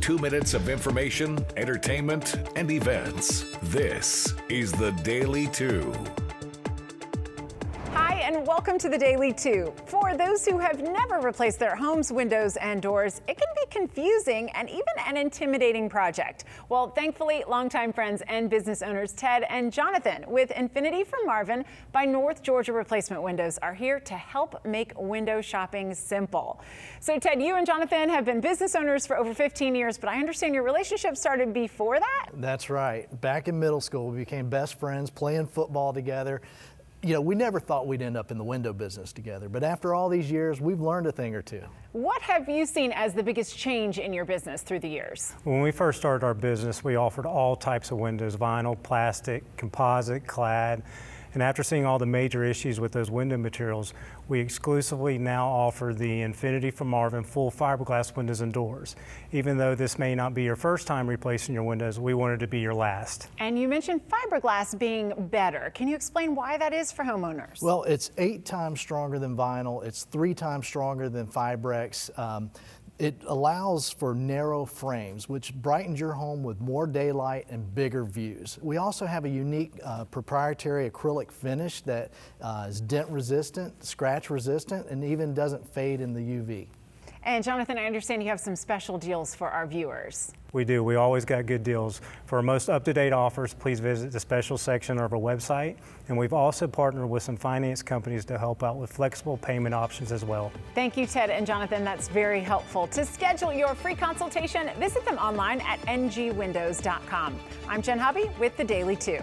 2 minutes of information, entertainment, and events. This is the Daily 2. Hi, and welcome to the Daily 2. For those who have never replaced their home's windows and doors, it can be confusing and even an intimidating project. Well, thankfully, longtime friends and business owners Ted and Jonathan with Infinity from Marvin by North Georgia Replacement Windows are here to help make window shopping simple. So Ted, you and Jonathan have been business owners for over 15 years, but I understand your relationship started before that? That's right. Back in middle school, we became best friends, playing football together. You know, we never thought we'd end up in the window business together, but after all these years, we've learned a thing or two. What have you seen as the biggest change in your business through the years? When we first started our business, we offered all types of windows: vinyl, plastic, composite, clad. And after seeing all the major issues with those window materials, we exclusively now offer the Infinity from Marvin full fiberglass windows and doors. Even though this may not be your first time replacing your windows, we want it to be your last. And you mentioned fiberglass being better. Can you explain why that is for homeowners? Well, it's 8 times stronger than vinyl. It's 3 times stronger than Fibrex. It allows for narrow frames, which brightens your home with more daylight and bigger views. We also have a unique proprietary acrylic finish that is dent resistant, scratch resistant, and even doesn't fade in the UV. And Jonathan, I understand you have some special deals for our viewers. We do. We always got good deals. For our most up-to-date offers, please visit the special section of our website. And we've also partnered with some finance companies to help out with flexible payment options as well. Thank you, Ted and Jonathan. That's very helpful. To schedule your free consultation, visit them online at NGWindows.com. I'm Jen Hobby with the Daily 2.